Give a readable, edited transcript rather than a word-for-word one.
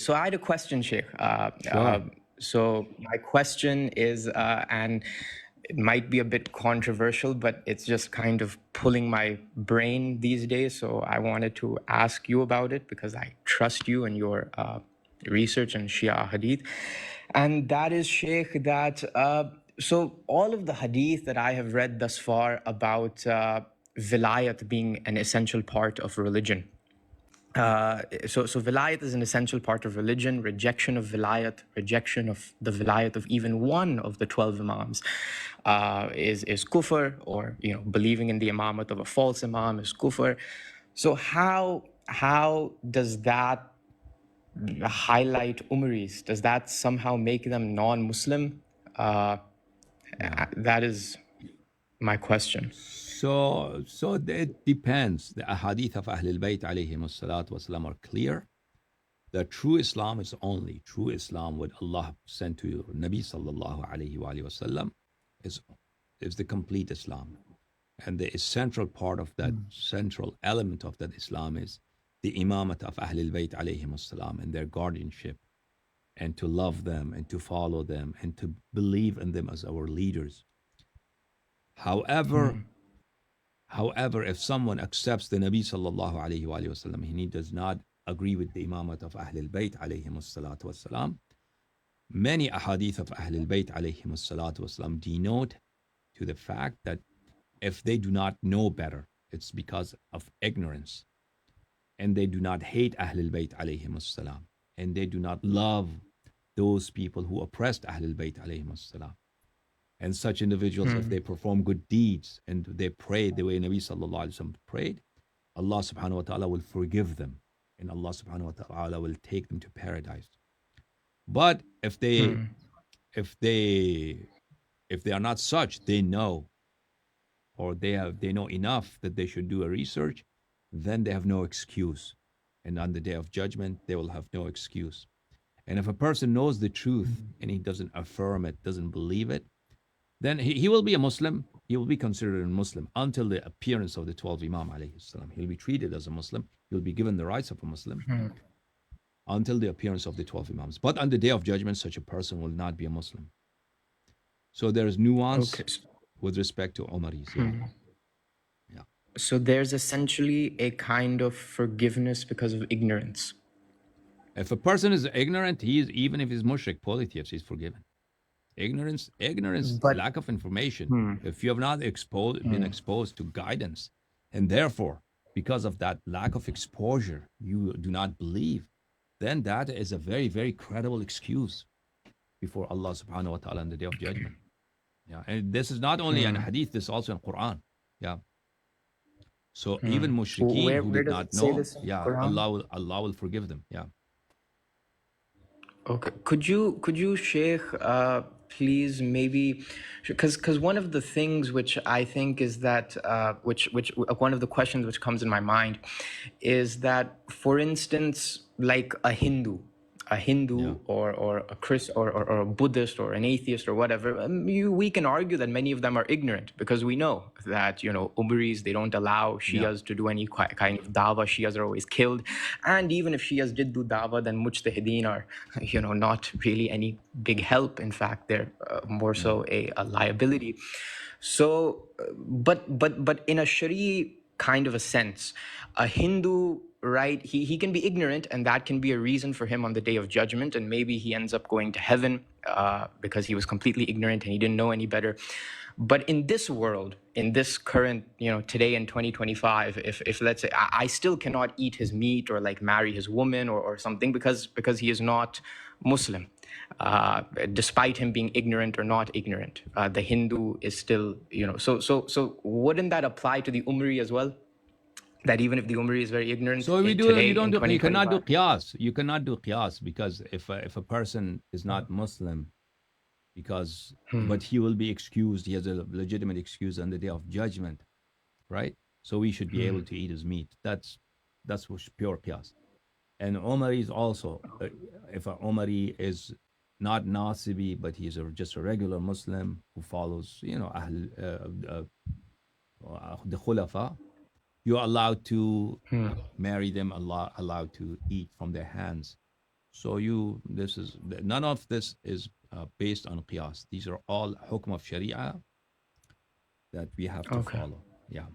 So I had a question, Sheikh. Sure. So my question is, and it might be a bit controversial, but it's just kind of pulling my brain these days. So I wanted to ask you about it because I trust you and your research on Shia Hadith. And that is, Sheikh, that so all of the Hadith that I have read thus far about Vilayat being an essential part of religion, so vilayat is an essential part of religion. Rejection of vilayat, rejection of the vilayat of even one of the 12 imams, is kufr, or believing in the imamat of a false imam is kufr. So how does that highlight Umaris? Does that somehow make them non-Muslim? Yeah. That is my question. So it depends. The ahadith of Ahlul Bayt alayhim salatu wasalam are clear. The true Islam is only true Islam what Allah sent to you, Nabi sallallahu alayhi wa wasallam, is the complete Islam. And the essential part of that, central element of that Islam is the imamat of Ahlul Bayt alayhim salam and their guardianship, and to love them and to follow them and to believe in them as our leaders. However, if someone accepts the Nabi sallallahu alayhi wa sallam, he does not agree with the imamat of Ahlul Bayt alayhim salatu wasalam. Many ahadith of Ahlul Bayt alayhim salatu wasalam denote to the fact that if they do not know better, it's because of ignorance. And they do not hate Ahlul Bayt alayhim salam. And they do not love those people who oppressed Ahlul Bayt alayhim salam. And such individuals, if they perform good deeds and they pray the way Nabi sallallahu alaihi wasallam prayed, Allah subhanahu wa ta'ala will forgive them. And Allah subhanahu wa ta'ala will take them to paradise. But if they are not such, they know, or they know enough that they should do a research, then they have no excuse. And on the day of judgment, they will have no excuse. And if a person knows the truth and he doesn't affirm it, doesn't believe it, then he will be a Muslim. He will be considered a Muslim until the appearance of the 12 Imam alayhi salam. He'll be treated as a Muslim. He'll be given the rights of a Muslim until the appearance of the 12 Imams. But on the day of judgment, such a person will not be a Muslim. So there is nuance with respect to Umaris. Yeah. So there's essentially a kind of forgiveness because of ignorance. If a person is ignorant, even if he's mushrik, polytheist, he's forgiven. Ignorance, but, lack of information. If you have not been exposed to guidance, and therefore, because of that lack of exposure, you do not believe, then that is a very, very credible excuse before Allah subhanahu wa ta'ala on the day of judgment. Yeah. And this is not only in hadith, this is also in Quran. Yeah. So even mushrikeen who did not know, Allah will forgive them. Yeah. Okay. Could you Sheikh, please, maybe, because one of the things which I think is that which one of the questions which comes in my mind is that, for instance, like a Hindu or a Christ or a Buddhist or an atheist or whatever, we can argue that many of them are ignorant, because we know that Umaris, they don't allow Shias to do any kind of dawah. Shias are always killed, and even if Shias did do dawah, then mujtahideen are not really any big help. In fact, they're more so a liability. So but in a Shari kind of a sense, a Hindu, right, he can be ignorant, and that can be a reason for him on the day of judgment, and maybe he ends up going to heaven because he was completely ignorant and he didn't know any better. But in this world, in this current, today in 2025, if let's say I still cannot eat his meat or like marry his woman or something, because he is not Muslim, despite him being ignorant or not ignorant, the Hindu is still, so wouldn't that apply to the Umri as well? That even if the Umri is very ignorant, so you cannot do qiyas. You cannot do qiyas, because if a person is not Muslim, but he will be excused, he has a legitimate excuse on the day of judgment, right? So we should be able to eat his meat. That's pure qiyas. And Umari is also, if an Umari is not Nasibi, but he's just a regular Muslim who follows, the Khulafa, you're allowed to marry them, allowed to eat from their hands. So this is none of this is based on qiyas. These are all hukm of sharia that we have to Okay. follow. Yeah.